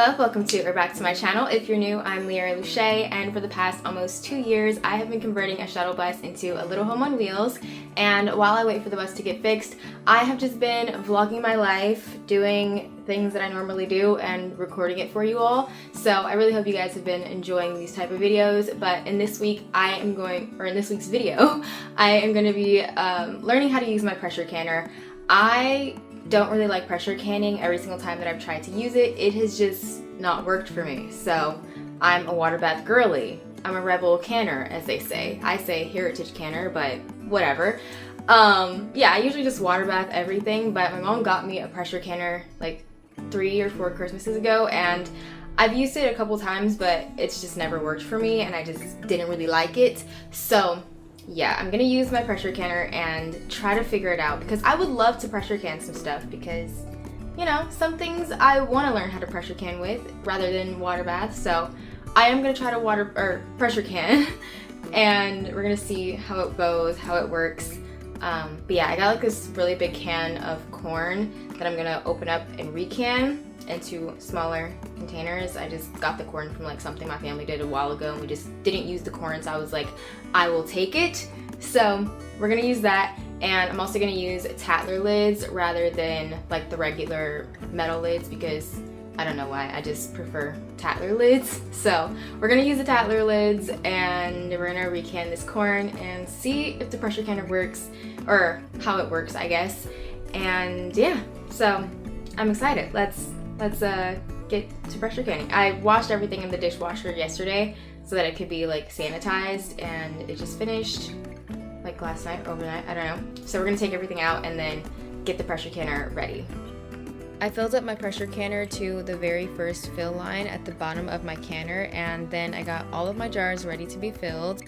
Hello, welcome to or back to my channel. If you're new, I'm Leara LuShae, and for the past almost 2 years, I have been converting a shuttle bus into a little home on wheels. And while I wait for the bus to get fixed, I have just been vlogging my life, doing things that I normally do, and recording it for you all. So I really hope you guys have been enjoying these type of videos. But in this week, in this week's video, I am going to be learning how to use my pressure canner. I don't really like pressure canning. Every single time that I've tried to use it, it has just not worked for me. So I'm a water bath girly. I'm a rebel canner, as they say. I say heritage canner, but whatever. Yeah, I usually just water bath everything, but my mom got me a pressure canner like 3 or 4 Christmases ago, and I've used it a couple times, but it's just never worked for me, and I just didn't really like it. So yeah, I'm gonna use my pressure canner and try to figure it out, because I would love to pressure can some stuff, because, you know, some things I want to learn how to pressure can with rather than water bath. So I am gonna try to pressure can and we're gonna see how it goes, how it works. But yeah, I got like this really big can of corn that I'm gonna open up and recan into smaller containers. I just got the corn from like something my family did a while ago, and we just didn't use the corn, so I was like, I will take it. So we're gonna use that, and I'm also gonna use Tatler lids rather than like the regular metal lids, because I don't know why, I just prefer Tatler lids. So we're gonna use the Tatler lids, and we're gonna recan this corn and see if the pressure canner works, or how it works, I guess. And yeah, so I'm excited. Let's get to pressure canning. I washed everything in the dishwasher yesterday so that it could be like sanitized, and it just finished like last night or overnight, I don't know. So we're gonna take everything out and then get the pressure canner ready. I filled up my pressure canner to the very first fill line at the bottom of my canner, and then I got all of my jars ready to be filled.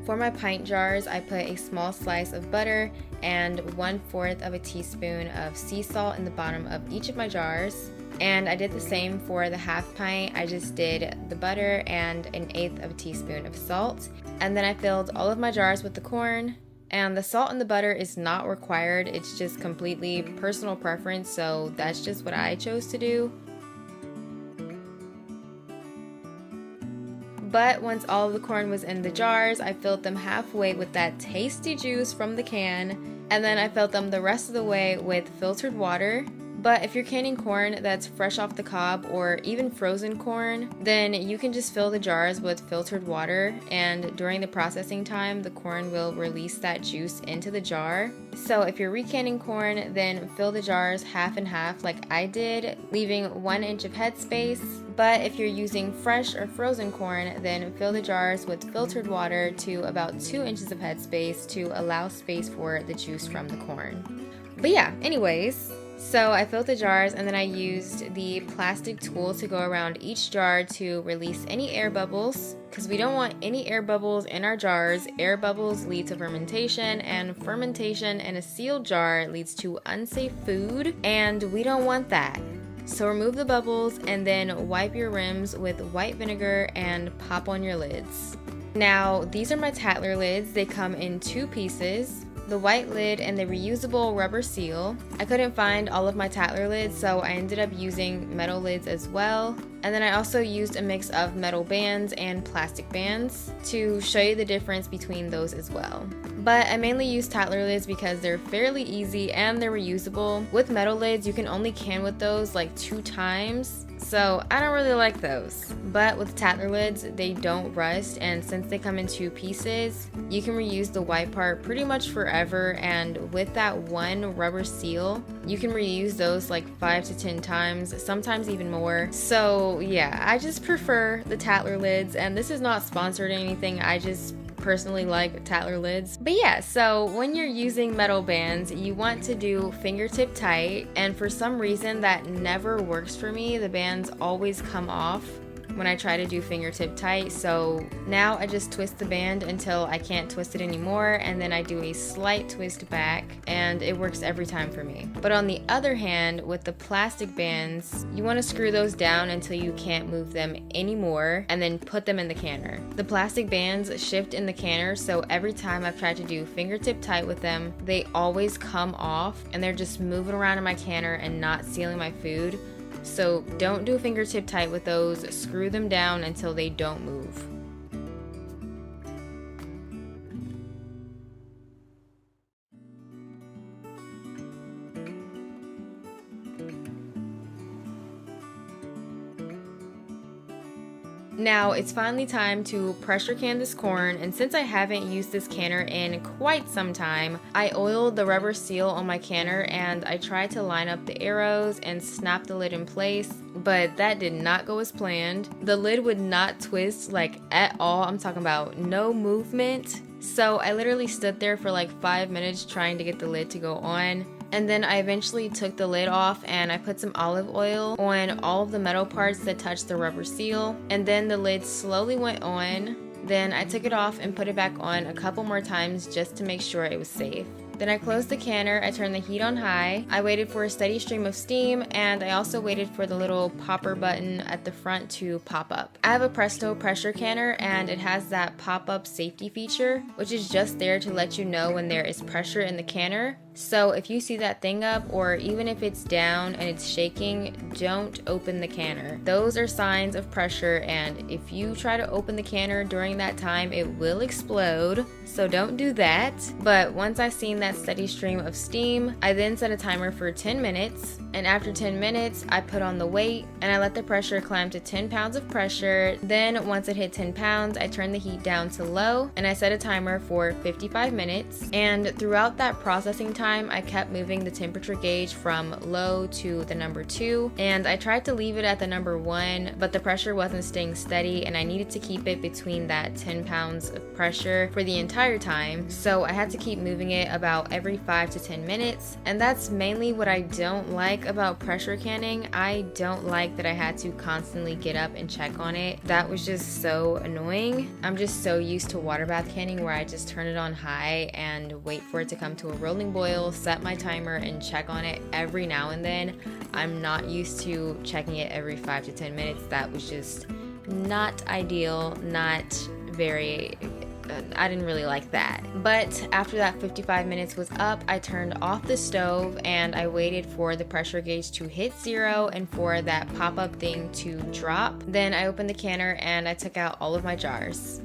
For my pint jars, I put a small slice of butter and 1/4 of a teaspoon of sea salt in the bottom of each of my jars. And I did the same for the half pint. I just did the butter and 1/8 of a teaspoon of salt. And then I filled all of my jars with the corn. And the salt and the butter is not required. It's just completely personal preference, so that's just what I chose to do. But once all of the corn was in the jars, I filled them halfway with that tasty juice from the can, and then I filled them the rest of the way with filtered water. But if you're canning corn that's fresh off the cob or even frozen corn, then you can just fill the jars with filtered water, and during the processing time, the corn will release that juice into the jar. So if you're recanning corn, then fill the jars half and half like I did, leaving 1 inch of headspace. But if you're using fresh or frozen corn, then fill the jars with filtered water to about 2 inches of headspace to allow space for the juice from the corn. But yeah, anyways, so I filled the jars, and then I used the plastic tool to go around each jar to release any air bubbles, because we don't want any air bubbles in our jars. Air bubbles lead to fermentation, and fermentation in a sealed jar leads to unsafe food, and we don't want that. So remove the bubbles and then wipe your rims with white vinegar and pop on your lids. Now, these are my Tatler lids. They come in 2 pieces, the white lid and the reusable rubber seal. I couldn't find all of my Tatler lids, so I ended up using metal lids as well. And then I also used a mix of metal bands and plastic bands to show you the difference between those as well. But I mainly use Tatler lids because they're fairly easy and they're reusable. With metal lids, you can only can with those like 2 times, so I don't really like those. But with Tatler lids, they don't rust, and since they come in 2 pieces, you can reuse the white part pretty much forever. And with that one rubber seal, you can reuse those like 5 to 10 times, sometimes even more. So yeah, I just prefer the Tatler lids, and this is not sponsored or anything, I just personally like Tatler lids. But yeah, so when you're using metal bands, you want to do fingertip tight, and for some reason that never works for me. The bands always come off. when I try to do fingertip tight. So now I just twist the band until I can't twist it anymore, and then I do a slight twist back, and it works every time for me. But on the other hand, with the plastic bands, you want to screw those down until you can't move them anymore, and then put them in the canner. The plastic bands shift in the canner, so every time I've tried to do fingertip tight with them, they always come off and they're just moving around in my canner and not sealing my food. So don't do fingertip tight with those. Screw them down until they don't move. Now it's finally time to pressure can this corn, and since I haven't used this canner in quite some time, I oiled the rubber seal on my canner and I tried to line up the arrows and snap the lid in place, but that did not go as planned. The lid would not twist like at all. I'm talking about no movement. So I literally stood there for like 5 minutes trying to get the lid to go on. And then I eventually took the lid off and I put some olive oil on all of the metal parts that touched the rubber seal. And then the lid slowly went on. Then I took it off and put it back on a couple more times just to make sure it was safe. Then I closed the canner, I turned the heat on high, I waited for a steady stream of steam, and I also waited for the little popper button at the front to pop up. I have a Presto pressure canner and it has that pop-up safety feature, which is just there to let you know when there is pressure in the canner. So if you see that thing up, or even if it's down and it's shaking, don't open the canner. Those are signs of pressure, and if you try to open the canner during that time, it will explode. So don't do that. But once I seen that steady stream of steam, I then set a timer for 10 minutes. And after 10 minutes, I put on the weight and I let the pressure climb to 10 pounds of pressure. Then once it hit 10 pounds, I turned the heat down to low and I set a timer for 55 minutes. And throughout that processing time, I kept moving the temperature gauge from low to the number 2, and I tried to leave it at the number 1, but the pressure wasn't staying steady and I needed to keep it between that 10 pounds of pressure for the entire time. So I had to keep moving it about every 5 to 10 minutes, and that's mainly what I don't like about pressure canning. I don't like that I had to constantly get up and check on it. That was just so annoying. I'm just so used to water bath canning where I just turn it on high and wait for it to come to a rolling boil, set my timer, and check on it every now and then. I'm not used to checking it every 5 to 10 minutes. That was just not ideal, not very, I didn't really like that. But after that 55 minutes was up, I turned off the stove and I waited for the pressure gauge to hit 0 and for that pop-up thing to drop. Then I opened the canner and I took out all of my jars.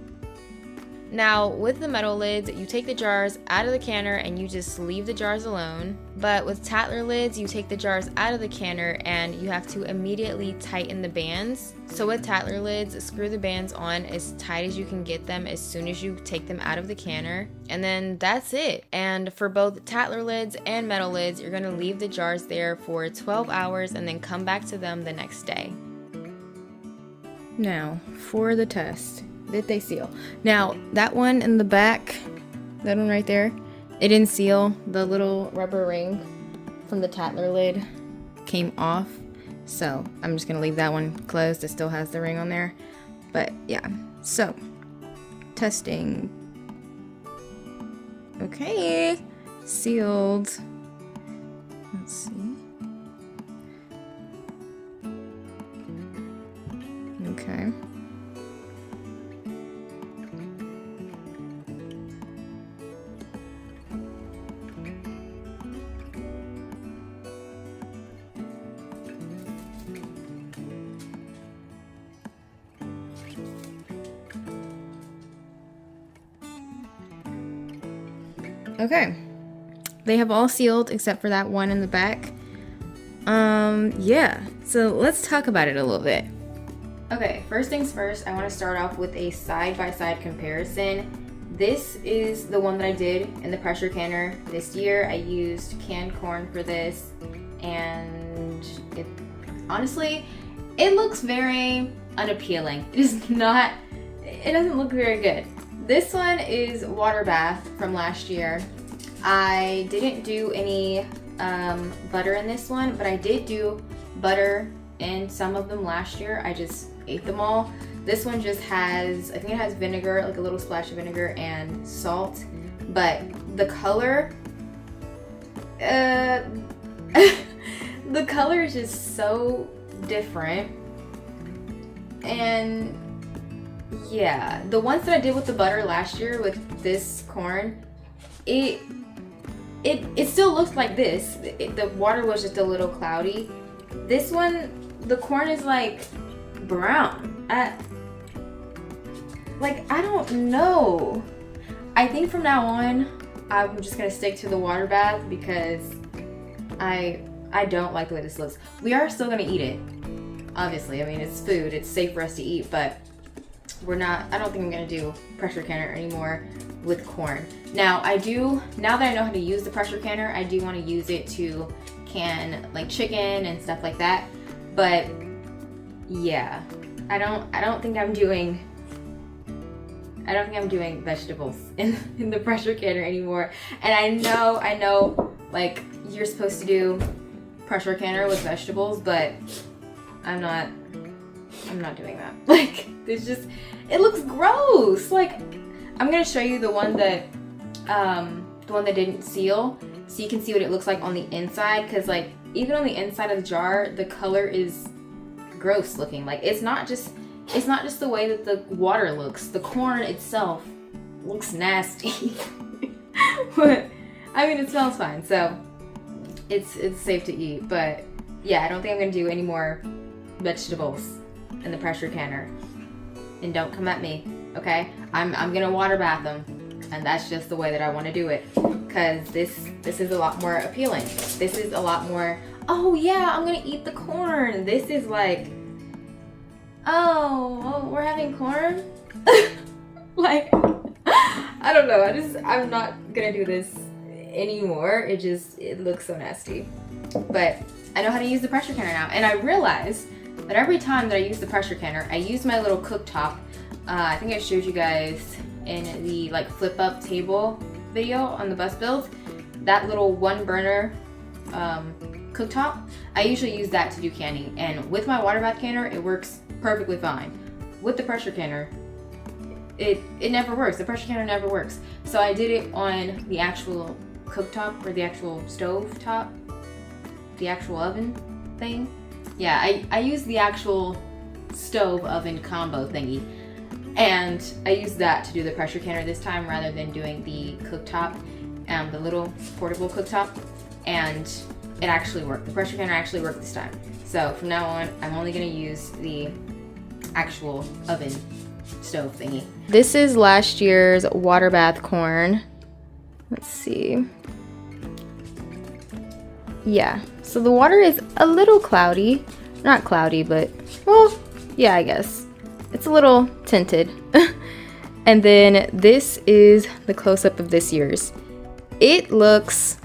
Now, with the metal lids, you take the jars out of the canner and you just leave the jars alone. But with Tatler lids, you take the jars out of the canner and you have to immediately tighten the bands. So with Tatler lids, screw the bands on as tight as you can get them as soon as you take them out of the canner. And then that's it. And for both Tatler lids and metal lids, you're going to leave the jars there for 12 hours and then come back to them the next day. Now, for the test. Did they seal? Now, that one in the back, that one right there, it didn't seal. The little rubber ring from the Tatler lid came off. So I'm just gonna leave that one closed. It still has the ring on there. But yeah, so testing. Okay, sealed. Let's see. Okay. Okay, they have all sealed except for that one in the back. Yeah, so let's talk about it a little bit. Okay, first things first, I want to start off with a side-by-side comparison. This is the one that I did in the pressure canner this year. I used canned corn for this, and it honestly, it looks very unappealing. It is not, it doesn't look very good. This one is water bath from last year. I didn't do any butter in this one, but I did do butter in some of them last year. I just ate them all. This one just has, I think it has vinegar, like a little splash of vinegar and salt, but the color, the color is just so different. And yeah, the ones that I did with the butter last year with this corn, it still looked like this. The water was just a little cloudy. This one, the corn is like brown. I don't know. I think from now on, I'm just gonna stick to the water bath because I don't like the way this looks. We are still gonna eat it, obviously. I mean, it's food, it's safe for us to eat, but I don't think I'm gonna do pressure canner anymore with corn. Now now that I know how to use the pressure canner, I do want to use it to can like chicken and stuff like that. But yeah, I don't think I'm doing vegetables in the pressure canner anymore. And I know like you're supposed to do pressure canner with vegetables, but I'm not doing that. Like, it looks gross. Like, I'm gonna show you the one that didn't seal, so you can see what it looks like on the inside. Cause like, even on the inside of the jar, the color is gross looking. Like, it's not just the way that the water looks. The corn itself looks nasty. But I mean, it smells fine, so it's safe to eat. But yeah, I don't think I'm gonna do any more vegetables in the pressure canner. And don't come at me, okay? I'm gonna water bath them, and that's just the way that I want to do it, because this is a lot more appealing. This is a lot more, oh yeah, I'm gonna eat the corn. This is like, oh, we're having corn? Like, I don't know. I'm not gonna do this anymore. It looks so nasty. But I know how to use the pressure canner now, and I realized that every time that I use the pressure canner, I use my little cooktop. I think I showed you guys in the like flip up table video on the bus build. That little one burner cooktop, I usually use that to do canning. And with my water bath canner, it works perfectly fine. With the pressure canner, it never works. The pressure canner never works. So I did it on the actual cooktop, or the actual stove top, the actual oven thing. Yeah, I used the actual stove oven combo thingy, and I used that to do the pressure canner this time rather than doing the cooktop, the little portable cooktop, and it actually worked. The pressure canner actually worked this time. So from now on, I'm only gonna use the actual oven stove thingy. This is last year's water bath corn. Let's see. Yeah, so the water is a little cloudy. Not cloudy, but, well, yeah, I guess. It's a little tinted. And then this is the close-up of this year's. It looks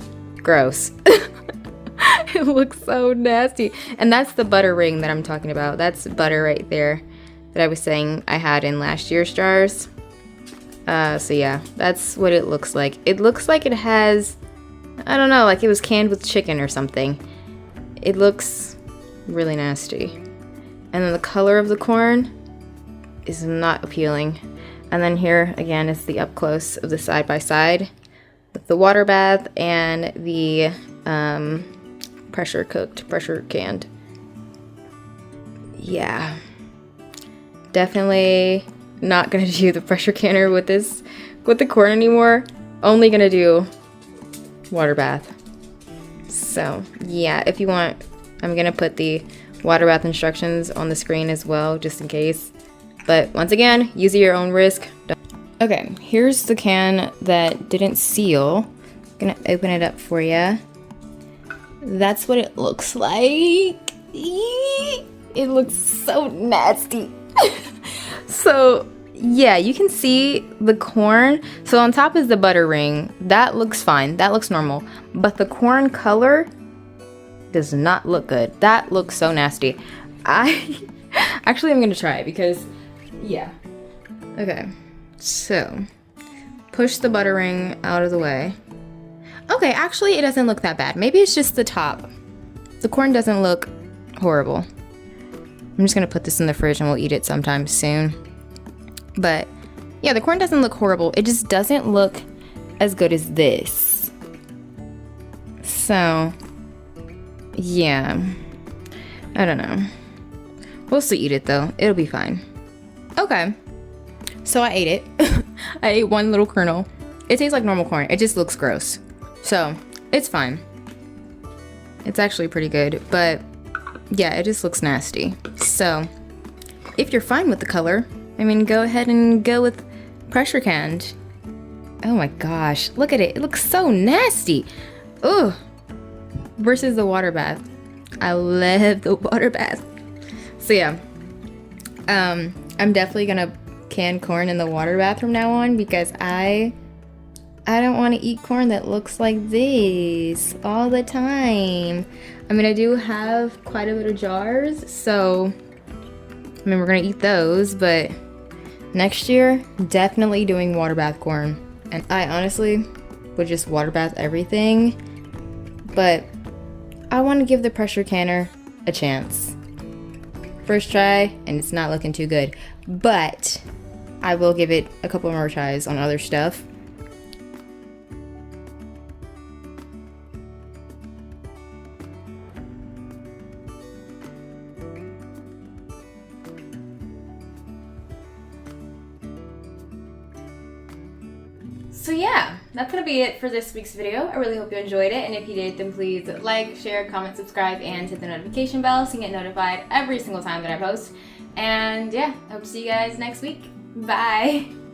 gross. It looks so nasty. And that's the butter ring that I'm talking about. That's butter right there that I was saying I had in last year's jars. So yeah, that's what it looks like. It looks like it has, I don't know, like it was canned with chicken or something. It looks really nasty. And then the color of the corn is not appealing. And then here again is the up close of the side by side with the water bath and the pressure canned. Yeah, definitely not gonna do the pressure canner with the corn anymore. Only gonna do water bath. So yeah, if you want, I'm gonna put the water bath instructions on the screen as well, just in case. But once again, use at your own risk. Okay, here's the can that didn't seal. I'm gonna open it up for you. That's what it looks like. It looks so nasty. So yeah, you can see the corn. So on top is the butter ring. That looks fine. That looks normal. But the corn color does not look good. That looks so nasty. Actually, I'm gonna try it because, yeah. Okay, so push the butter ring out of the way. Okay, actually it doesn't look that bad. Maybe it's just the top. The corn doesn't look horrible. I'm just gonna put this in the fridge and we'll eat it sometime soon. But yeah, the corn doesn't look horrible. It just doesn't look as good as this. So yeah, I don't know. We'll still eat it though. It'll be fine. Okay, so I ate it. I ate one little kernel. It tastes like normal corn. It just looks gross. So it's fine. It's actually pretty good, but yeah, it just looks nasty. So if you're fine with the color, I mean, go ahead and go with pressure canned. Oh my gosh, look at it. It looks so nasty. Ugh. Versus the water bath. I love the water bath. So yeah, I'm definitely gonna can corn in the water bath from now on because I don't want to eat corn that looks like this all the time. I mean, I do have quite a bit of jars, so I mean, we're gonna eat those, but next year, definitely doing water bath corn. And I honestly would just water bath everything, but I want to give the pressure canner a chance. First try, and it's not looking too good, but I will give it a couple more tries on other stuff. So yeah, that's gonna be it for this week's video. I really hope you enjoyed it, and if you did, then please like, share, comment, subscribe, and hit the notification bell so you get notified every single time that I post. And yeah, I hope to see you guys next week. Bye!